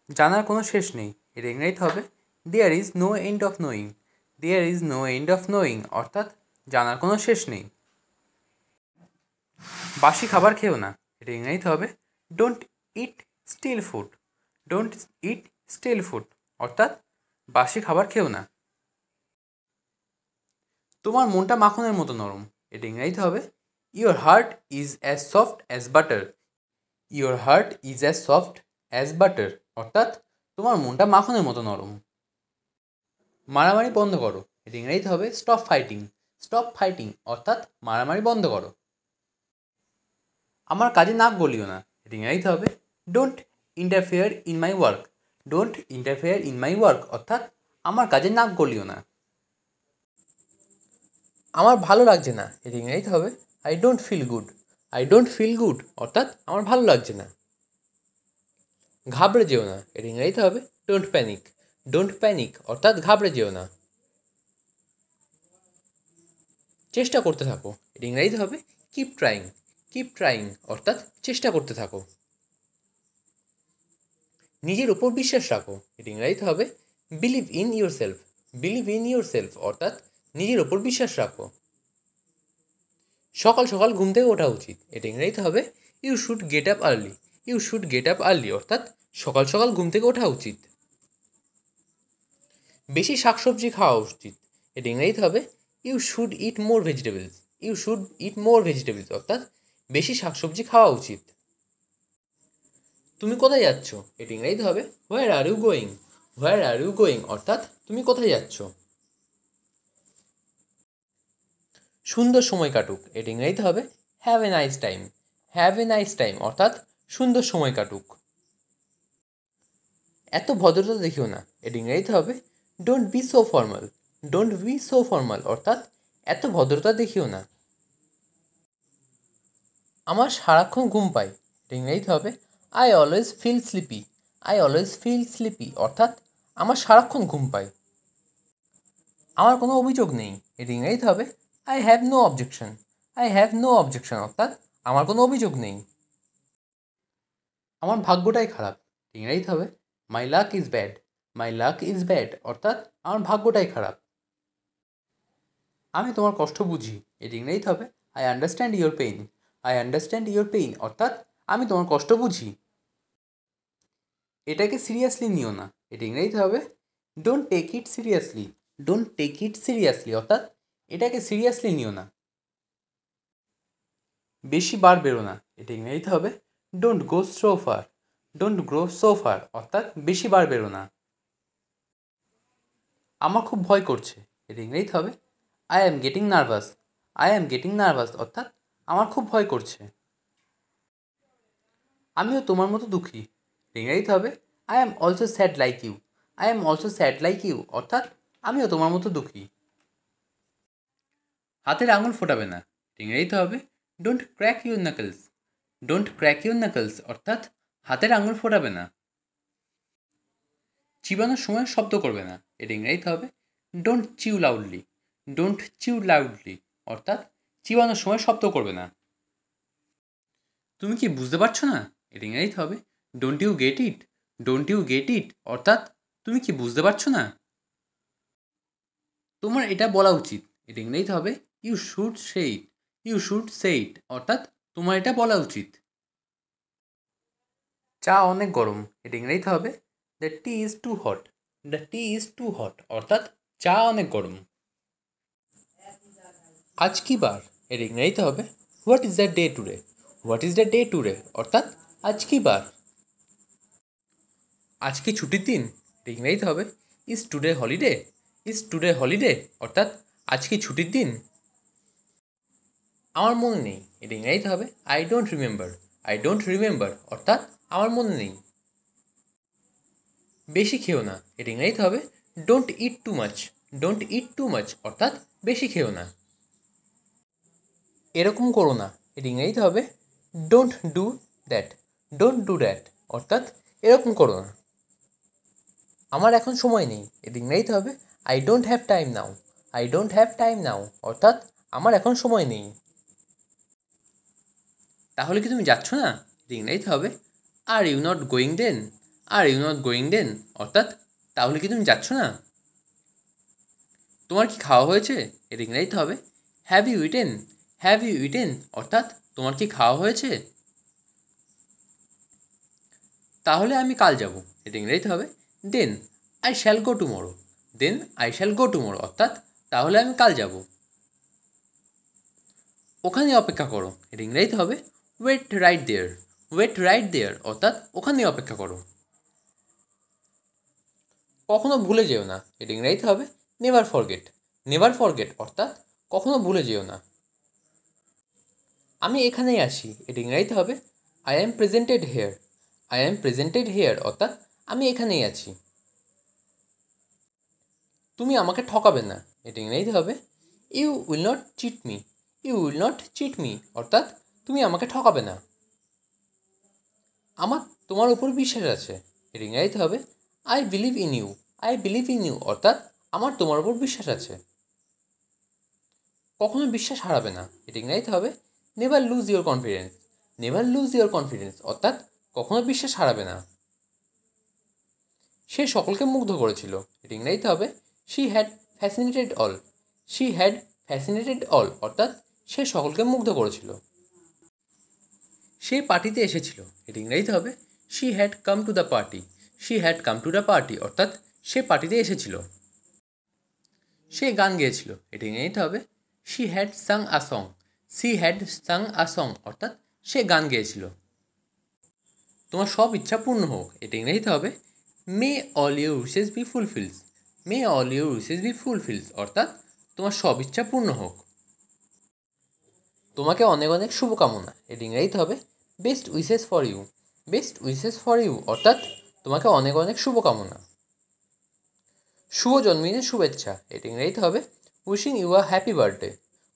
জানার কোনো শেষ নেই। এর ইংরেজিতে হবে there is no end of knowing. There is no end of knowing অর্থাৎ জানার কোনো শেষ নেই। বাসি খাবার খেও না। এর ইংরেজিতে হবে don't eat stale food. Don't eat stale food অর্থাৎ বাসি খাবার খেও না। তোমার মনটা মাখনের মতো নরম। এটা ইংরেজিতে হবে your heart is as soft as butter. Your heart is as soft as butter অর্থাৎ তোমার মনটা মাখনের মতো নরম। মারামারি বন্ধ করো। এটা ইংরেজিতে হবে স্টপ ফাইটিং। স্টপ ফাইটিং অর্থাৎ মারামারি বন্ধ করো। আমার কাজে নাক গলিও না। এটা ইংরেজিতে হবে don't interfere in my work. Don't interfere in my work অর্থাৎ আমার কাজে নাক গলিও না। আমার ভালো লাগছে না। এর ইংরেজিতে হবে I don't feel good. I don't feel good অর্থাৎ আমার ভালো লাগছে না। ঘাবড়ে যেও না। এর ইংরেজিতে হবে ডোন্ট প্যানিক। ডোন্ট প্যানিক অর্থাৎ ঘাবড়ে যেও না। চেষ্টা করতে থাকো। এর ইংরেজিতে হবে কিপ ট্রাইং। কিপ ট্রাইং অর্থাৎ চেষ্টা করতে থাকো। নিজের ওপর বিশ্বাস রাখো। এর ইংরেজিতে হবে believe in your self. Believe in your self অর্থাৎ নিজের ওপর বিশ্বাস রাখো। সকাল সকাল ঘুম থেকে ওঠা উচিত। এটা ইংরেজিতে হবে you should get up early. You should get up early অর্থাৎ সকাল সকাল ঘুম থেকে ওঠা উচিত। বেশি শাকসবজি খাওয়া উচিত। এটা ইংরেজিতে হবে you should eat more vegetables. You should eat more vegetables অর্থাৎ বেশি শাকসবজি খাওয়া উচিত। তুমি কোথায় যাচ্ছ। এটা ইংরেজিতে হবে where are you going. Where are you going অর্থাৎ তুমি কোথায় যাচ্ছ। সুন্দর সময় কাটুক। এটা ইংরেজিতে হবে have a nice time. Have a nice time অর্থাৎ সুন্দর সময় কাটুক। এত ভদ্রতা দেখিও না। এটা ইংরেজিতে হবে don't be so formal. Don't be so formal অর্থাৎ এত ভদ্রতা দেখিও না। আমার সারাক্ষণ ঘুম পায়। এটা ইংরেজিতে হবে I always feel sleepy. I always feel sleepy অর্থাৎ আমার সারাক্ষণ ঘুম পায়। আমার কোনো অভিযোগ নেই। এটা ইংরেজিতে হবে I have no objection. I have no objection অর্থাৎ আমার কোনো অভিযোগ নেই। আমার ভাগ্যটাই খারাপ। ইংরেজিতে হবে my luck is bad. My luck is bad অর্থাৎ আমার ভাগ্যটাই খারাপ। আমি তোমার কষ্ট বুঝি। এটি ইংরেজিতে হবে I understand your pain. I understand your pain অর্থাৎ আমি তোমার কষ্ট বুঝি। এটাকে সিরিয়াসলি নিও না। এটি ইংরেজিতে হবে don't take it seriously. Don't take it seriously অর্থাৎ এটাকে সিরিয়াসলি নিও না। বেশি বার বেরো না। এটা ইংরেজিতে হবে don't go so far. Don't go so far অর্থাৎ বেশি বার বেরো না। আমার খুব ভয় করছে। এটা ইংরেজিতে হবে I am getting nervous. I am getting nervous অর্থাৎ আমার খুব ভয় করছে। আমিও তোমার মতো দুঃখী। ইংরেজিতে হবে I am also sad like you. I am also sad like you অর্থাৎ আমিও তোমার মতো দুঃখী। হাতের আঙুল ফোটাবে না। ইংরেজিতে হবে don't crack your knuckles. Don't crack your knuckles অর্থাৎ হাতের আঙুল ফোটাবে না। চিবানোর সময় শব্দ করবে না। এটা ইংরেজিতে হবে don't chew loudly. Don't chew loudly অর্থাৎ চিবানোর সময় শব্দ করবে না। তুমি কি বুঝতে পারছো না। এটা ইংরেজিতে হবে don't you get it. Don't you get it অর্থাৎ তুমি কি বুঝতে পারছো না। তোমার এটা বলা উচিত। এটা ইংরেজিতে হবে you should say it. You should say it অর্থাৎ তোমার এটা বলা উচিত। চা অনেক গরম। এটা ইংরেজিতে হবে the tea is too hot. The tea is too hot অর্থাৎ চা অনেক গরম। আজ কি বার। এর ইংরেজিতে হবে what is the day today. What is the day today অর্থাৎ আজ কি বার। আজ কি ছুটির দিন। এটা ইংরেজিতে হবে is today holiday. Is today holiday অর্থাৎ আজ কি ছুটির দিন। আমার মনে নেই। এটা ইংরেজিতে হবে I don't remember. I don't remember অর্থাৎ আমার মনে নেই। বেশি খেও না। এটা ইংরেজিতে হবে don't it too much. Don't it too much অর্থাৎ বেশি খেও না। এরকম করো না। এটা ইংরেজিতে হবে don't do that. Don't do that অর্থাৎ এরকম করো না। আমার এখন সময় নেই। এটা ইংরেজিতে হবে I don't have time now. I don't have time now অর্থাৎ আমার এখন সময় নেই। তাহলে কি তুমি যাচ্ছ না। এটা ইংরেজিতে হবে are you not going then. Are you not going then অর্থাৎ তাহলে কি তুমি যাচ্ছ না? তোমার কি খাওয়া হয়েছে? এটা ইংরেজিতে হবে have you eaten. Have you eaten অর্থাৎ তোমার কি খাওয়া হয়েছে? তাহলে আমি কাল যাব, এটা ইংরেজিতে হবে then I shall go tomorrow. Then I shall go tomorrow অর্থাৎ তাহলে আমি কাল যাব। ওখানে অপেক্ষা করো, এটা ইংরেজিতে হবে ওয়েট রাইট দেয়ার। ওয়েট রাইট দেয়ার অর্থাৎ ওখানে অপেক্ষা করো। কখনো ভুলে যেও না, এটা ইংরেজিতে হবে নেভার ফরগেট। নেভার ফরগেট অর্থাৎ কখনো ভুলে যেও না। আমি এখানেই আছি, এটা ইংরেজিতে হবে I am presented here. I am presented here অর্থাৎ আমি এখানেই আছি। তুমি আমাকে ঠকাবে না, এটা ইংরেজিতে হবে you will not cheat me. You will not cheat me অর্থাৎ তুমি আমাকে ঠকাবে না। আমার তোমার উপর বিশ্বাস আছে, এটা ইংরেজিতে হবে I believe in you. I believe in you অর্থাৎ আমার তোমার উপর বিশ্বাস আছে। কখনো বিশ্বাস হারাবে না, এটা ইংরেজিতে হবে never lose your confidence. Never lose your confidence অর্থাৎ কখনো বিশ্বাস হারাবে না। সে সকলকে মুগ্ধ করেছিল, এটা ইংরেজিতে হবে she had fascinated all. She had fascinated all অর্থাৎ সে সকলকে মুগ্ধ করেছিল। সে পার্টিতে এসেছিল, এটা ইংরেজিতে হবে she had come to the party. She had come to the party অর্থাৎ সে পার্টিতে এসেছিল। সে গান গেয়েছিল, এটা ইংরেজিতে হবে she had Tsang a song. She had Tsang a song অর্থাৎ সে গান গেয়েছিল। তোমার সব ইচ্ছা পূর্ণ হোক, এটা ইংরেজিতে হবে may all your wishes be fulfils. May all your wishes be fulfils অর্থাৎ তোমার সব ইচ্ছা পূর্ণ হোক। তোমাকে অনেক অনেক শুভকামনা, এটা ইংরেজিতে হবে best wishes for you. Best wishes for you অর্থাৎ তোমাকে অনেক অনেক শুভকামনা। শুভ জন্মদিনের শুভেচ্ছা, এটা ইংরেজিতে হবে wishing you a happy birthday.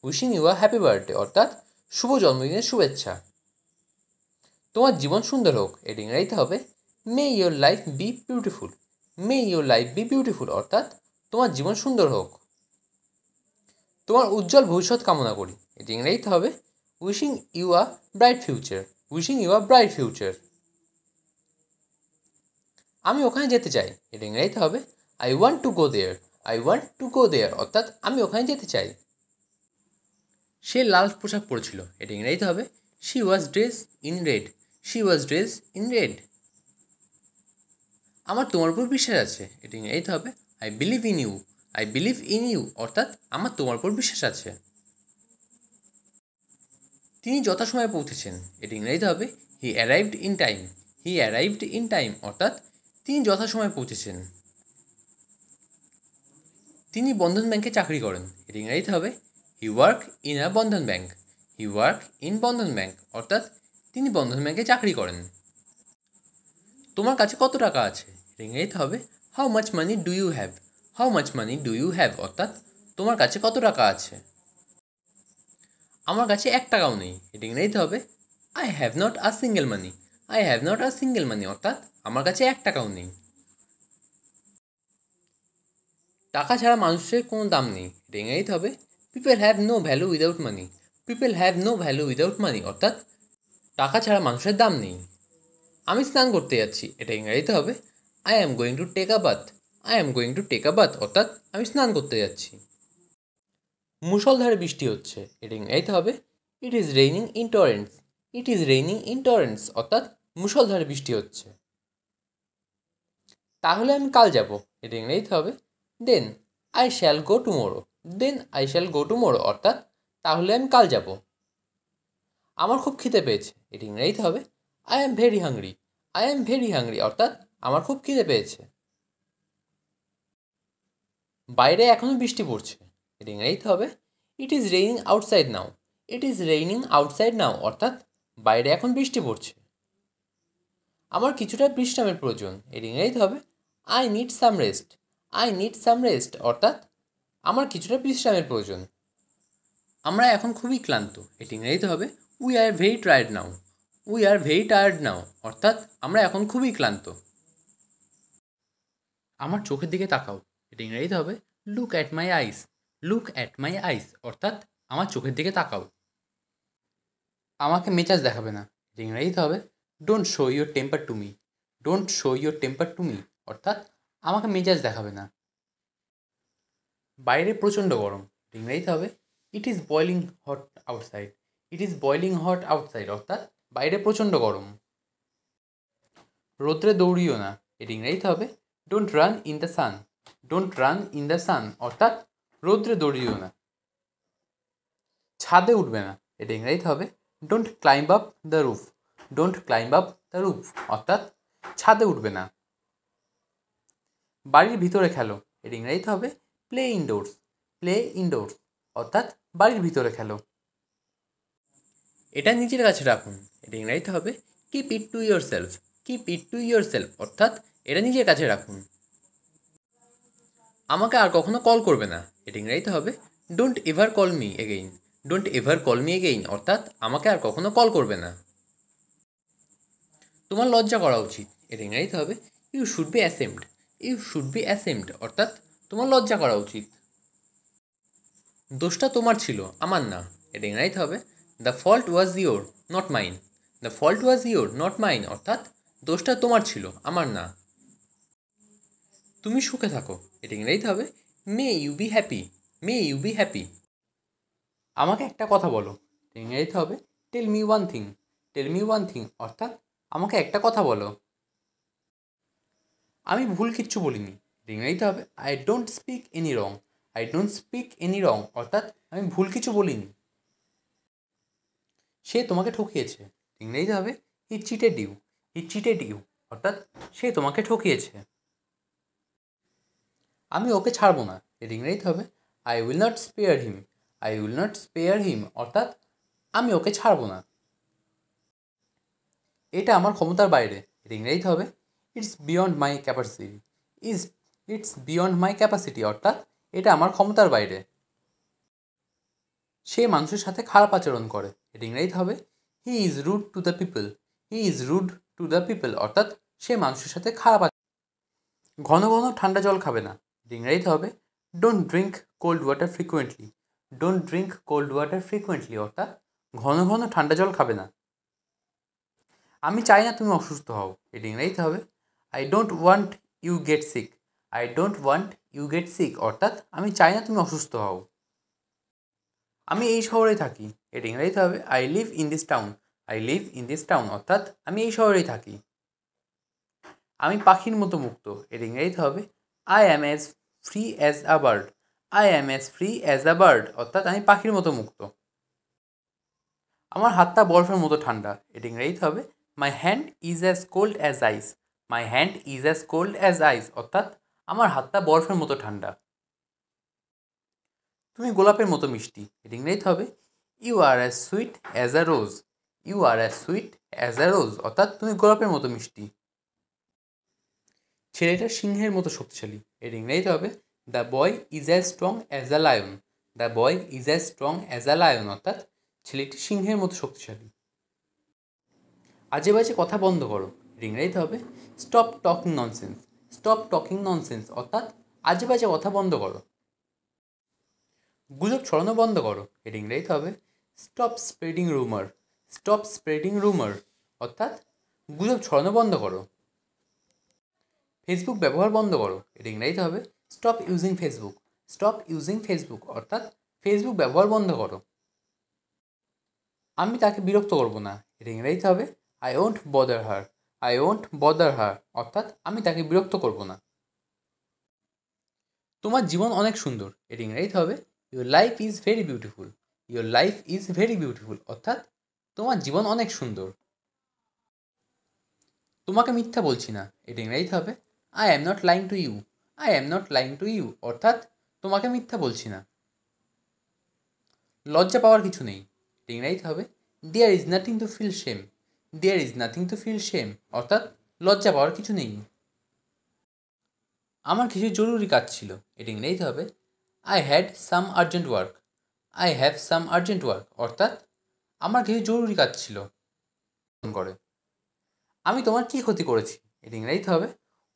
Wishing you a happy birthday অর্থাৎ শুভ জন্মদিনের শুভেচ্ছা। তোমার জীবন সুন্দর হোক, এটা ইংরেজিতে হবে may your life be beautiful. May your life be beautiful অর্থাৎ তোমার জীবন সুন্দর হোক। তোমার উজ্জ্বল ভবিষ্যৎ কামনা করি, এটা ইংরেজিতে হবে wishing you a bright future. Wishing you a bright future. আমি ওখানে যেতে চাই, এটা ইংরেজিতে হবে I want to go there. I want to go there অর্থাৎ আমি ওখানে যেতে চাই। সে লাল পোশাক পরেছিল, এটা ইংরেজিতে হবে she was dress in red. She was dress in red. আমার তোমার উপর বিশ্বাস আছে, এটা ইংরেজিতে হবে I believe in you. I believe in you অর্থাৎ আমার তোমার উপর বিশ্বাস আছে। তিনি যথাসময়ে পৌঁছেছেন, এটা ইংরেজিতে হবে হি arrived in time. He arrived in time অর্থাৎ তিনি যথাসময়ে পৌঁছেছেন। তিনি বন্ধন ব্যাংকে চাকরি করেন, এটা ইংরেজিতে হবে he work in a Bandhan bank. He work in Bandhan bank অর্থাৎ তিনি বন্ধন ব্যাংকে চাকরি করেন। তোমার কাছে কত টাকা আছে, এটা ইংরেজিতে হবে how much money do you have. How much money do you have অর্থাৎ তোমার কাছে কত টাকা আছে। আমার কাছে 1 টাকাও নেই, এটা ইংরেজিতে হবে I have not a single money. I have not a single money অর্থাৎ আমার কাছে 1 টাকাও নেই। টাকা ছাড়া মানুষের কোনো দাম নেই, এটা ইংরেজিতে হবে people have no value without money. People have no value without money অর্থাৎ টাকা ছাড়া মানুষের দাম নেই। আমি স্নান করতে যাচ্ছি, এটা ইংরেজিতে হবে I am going to take a bath. I am going to take a bath অর্থাৎ আমি স্নান করতে যাচ্ছি। মুষলধারে বৃষ্টি হচ্ছে, এটা ইংরেজিতে হবে it is raining in torrents. It is raining in torrents অর্থাৎ মুষলধারে বৃষ্টি হচ্ছে। তাহলে আমি কাল যাব, এটা ইংরেজিতে হবে then I shall go tomorrow. Then I shall go tomorrow অর্থাৎ তাহলে আমি কাল যাব। আমার খুব খিদে পেয়েছে, এটা ইংরেজিতে হবে I am very hungry. I am very hungry অর্থাৎ আমার খুব খিদে পেয়েছে। বাইরে এখনও বৃষ্টি পড়ছে, এটা ইংরেজিতে হবে it is raining outside now. It is raining outside নাও অর্থাৎ বাইরে এখন বৃষ্টি পড়ছে। আমার কিছুটা বিশ্রামের প্রয়োজন, এর ইংরেজিতে হবে I need some rest. I need some rest অর্থাৎ আমার কিছুটা বিশ্রামের প্রয়োজন। আমরা এখন খুবই ক্লান্ত, এটি ইংরেজিতে হবে we are very tired now. We are very tired now অর্থাৎ আমরা এখন খুবই ক্লান্ত। আমার চোখের দিকে তাকাও, এটা ইংরেজিতে হবে look at my eyes. Look at my eyes অর্থাৎ আমার চোখের দিকে তাকাও। আমাকে মেজাজ দেখাবে না, এটা ইংরেজিতে হবে don't show your temper to me. Don't show your temper to me, অর্থাৎ আমাকে মেজাজ দেখাবে না। বাইরে প্রচণ্ড গরম, ইংরেজিতে হবে it is boiling hot outside. It is boiling hot outside, অর্থাৎ বাইরে প্রচণ্ড গরম। রোদ্রে দৌড়িও না, এটি ইংরেজিতে হবে don't run in the sun. Don't run in the sun, অর্থাৎ রোদ্রে দৌড়িও না। ছাদে উঠবে না, এটা ইংরেজিতে হবে don't climb up the roof. Don't climb up the roof, অর্থাৎ ছাদে উঠবে না। বাড়ির ভিতরে খেলো, এটা ইংরেজিতে হবে প্লে ইনডোরস। প্লে ইনডোরস, অর্থাৎ বাড়ির ভিতরে খেলো। এটা নিজের কাছে রাখুন, এটা ইংরেজিতে হবে keep it to your self. Keep it to your self, অর্থাৎ এটা নিজের কাছে রাখুন। আমাকে আর কখনো কল করবে না, এটা ইংরেজিতে হবে don't ever call me again. Don't ever call me again, অর্থাৎ আমাকে আর কখনো কল করবে না। তোমার লজ্জা করা উচিত, এটা ইংরেজিতে হবে you should be ashamed. You should be ashamed, অর্থাৎ তোমার লজ্জা করা উচিত। দোষটা তোমার ছিল, আমার না, এটা ইংরেজিতে হবে the fault was your not mine. The fault was your not mine, অর্থাৎ দোষটা তোমার ছিল, আমার না। তুমি সুখে থাকো, এটা ইংরেজিতে হবে may you be happy. May you be happy. আমাকে একটা কথা বলো, ইংরেজিতে হবে tell me one thing. Tell me one thing, অর্থাৎ আমাকে একটা কথা বলো। আমি ভুল কিচ্ছু বলিনি, ইংরেজিতে হবে I don't speak any wrong. I don't speak any wrong, অর্থাৎ আমি ভুল কিছু বলিনি। সে তোমাকে ঠকিয়েছে, ইংরেজিতে হবে he cheated you. He cheated you, অর্থাৎ সে তোমাকে ঠকিয়েছে। আমি ওকে ছাড়বো না, এর ইংরেজিতে হবে I will not spare him. I will not spare him, অর্থাৎ আমি ওকে ছাড়বো না। এটা আমার ক্ষমতার বাইরে, এর ইংরেজিতে হবে it's beyond my capacity. It's beyond my capacity, অর্থাৎ এটা আমার ক্ষমতার বাইরে। সে মানুষের সাথে খারাপ আচরণ করে, এর ইংরেজিতে হবে he is rude to the people. He is rude to the people, অর্থাৎ সে মানুষের সাথে খারাপ ঘন ঘন ঠান্ডা জল খাবে না, ইংরেজিতে হবে don't drink cold water frequently. Don't drink cold water frequently, অর্থাৎ ঘন ঘন ঠান্ডা জল খাবে না। আমি চাই না তুমি অসুস্থ হও, এটি ইংরেজিতে হবে I don't want you get sick. I don't want you get sick, অর্থাৎ আমি চাই না তুমি অসুস্থ হও। আমি এই শহরেই থাকি, এটি ইংরেজিতে হবে I live in this town. I live in this town, অর্থাৎ আমি এই শহরেই থাকি। আমি পাখির মতো মুক্ত, এর ইংরেজিতে হবে I am as free as a bird. I am as free as a bird, অর্থাৎ আমি পাখির মতো মুক্ত। আমার হাতটা বরফের মতো ঠান্ডা, এর ইংরেজিতে হবে my hand is as cold as ice. My hand is as cold as ice, অর্থাৎ আমার হাতটা বরফের মতো ঠান্ডা। তুমি গোলাপের মতো মিষ্টি, এর ইংরেজিতে হবে you are as sweet as a rose. You are as sweet as a rose, অর্থাৎ তুমি গোলাপের মতো মিষ্টি। ছেলেটা সিংহের মতো শক্তিশালী, এর ইংরেজিতে হবে the boy is as strong as a lion. The boy is as strong as a lion, অর্থাৎ ছেলেটি সিংহের মতো শক্তিশালী। আজে বাজে কথা বন্ধ করো, এর ইংরেজিতে হবে stop talking nonsense. Stop talking nonsense, অর্থাৎ আজে বাজে কথা বন্ধ করো। গুজব ছড়ানো বন্ধ করো, এর ইংরেজিতে হবে স্টপ স্প্রেডিং রুমার। স্টপ স্প্রেডিং রুমার, অর্থাৎ গুজব ছড়ানো বন্ধ করো। ফেসবুক ব্যবহার বন্ধ করো, এর ইংরেজিতে হবে stop using Facebook. Stop using Facebook, অর্থাৎ ফেসবুক ব্যবহার বন্ধ করো। আমি তাকে বিরক্ত করব না, এর ইংরেজিতে হবে I won't bother her. I won't bother her, অর্থাৎ আমি তাকে বিরক্ত করব না। তোমার জীবন অনেক সুন্দর, এর ইংরেজিতে হবে your life is very beautiful. Your life is very beautiful, অর্থাৎ তোমার জীবন অনেক সুন্দর। তোমাকে মিথ্যা বলছি না, এর ইংরেজিতে হবে I am not lying to you. I am not lying to you, অর্থাৎ তোমাকে মিথ্যা বলছি না। লজ্জা পাওয়ার কিছু নেই, ইংরেজিতে হবে there is nothing to feel shame. There is nothing to feel shame, অর্থাৎ লজ্জা পাওয়ার কিছু নেই। আমার কিছু জরুরি কাজ ছিল, এটি ইংরেজিতে হবে I had some urgent work. I have some urgent work, অর্থাৎ আমার কিছু জরুরি কাজ ছিল। করে আমি তোমার কী ক্ষতি করেছি, এটি ইংরেজিতে হবে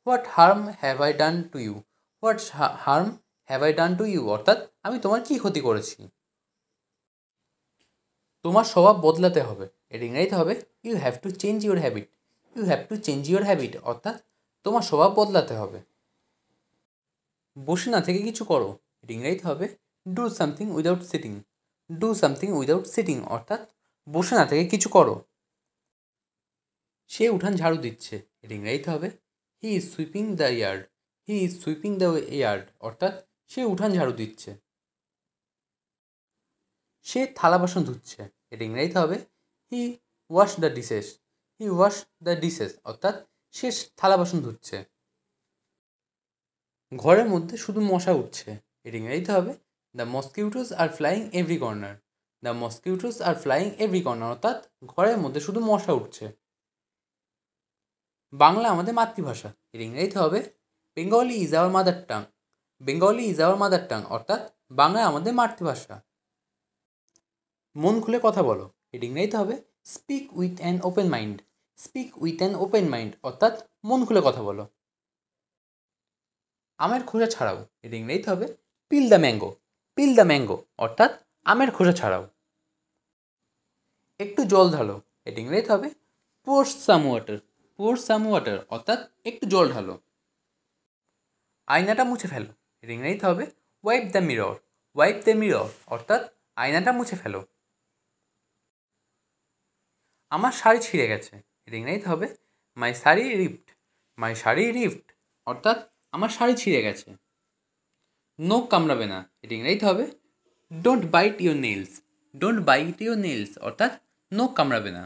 what harm have I done to you. What harm have I done to you, অর্থাৎ আমি তোমার কী ক্ষতি করেছি। তোমার স্বভাব বদলাতে হবে, এর ইংরেজিতে হবে you have to change your habit. You have to change your habit অর্থাৎ তোমার স্বভাব বদলাতে হবে। বসে না থেকে কিছু করো, এটি ইংরেজিতে হবে do something without sitting. Do something without sitting অর্থাৎ বসে না থেকে কিছু করো। সে উঠান ঝাড়ু দিচ্ছে, এটি ইংরেজিতে হবে he is sweeping the yard. He is sweeping the yard অর্থাৎ সে উঠান ঝাড়ু দিচ্ছে। সে থালা বাসন ধুচ্ছে, এটি ইংরেজিতে হবে he wash the dishes. He wash the dishes অর্থাৎ সে থালা বাসন ধুচ্ছে। ঘরের মধ্যে শুধু মশা উঠছে, এটি ইংরেজিতে হবে the মসকিউটোস are flying every corner. The মসকিউটোস are flying every corner অর্থাৎ ঘরের মধ্যে শুধু মশা উঠছে। বাংলা আমাদের মাতৃভাষা, এর ইংরেজিতে হবে Bengali is our mother tongue. Bengali is our mother tongue অর্থাৎ বাংলা আমাদের মাতৃভাষা। মন খুলে কথা বলো, এর ইংরেজিতে হবে speak with an open mind. Speak with an open mind অর্থাৎ মন খুলে কথা বলো। আমের খোসা ছাড়াও, এর ইংরেজিতে হবে peel the mango. Peel the mango অর্থাৎ আমের খোসা ছাড়াও। একটু জল ঢালো, এর ইংরেজিতে হবে পোর সাম ওয়াটার। পোর সাম ওয়াটার অর্থাৎ একটু জল ঢালো। আয়নাটা মুছে ফেলো, এর ইংরেজিতে হবে wipe the mirror. Wipe the mirror অর্থাৎ আয়নাটা মুছে ফেলো। আমার শাড়ি ছিঁড়ে গেছে, এর ইংরেজিতে হবে মাই শাড়ি রিপড। মাই শাড়ি রিপড অর্থাৎ আমার শাড়ি ছিঁড়ে গেছে। নখ কামড়াবে না, এর ইংরেজিতে হবে don't bite your nails. Don't bite your nails অর্থাৎ নখ কামড়াবে না।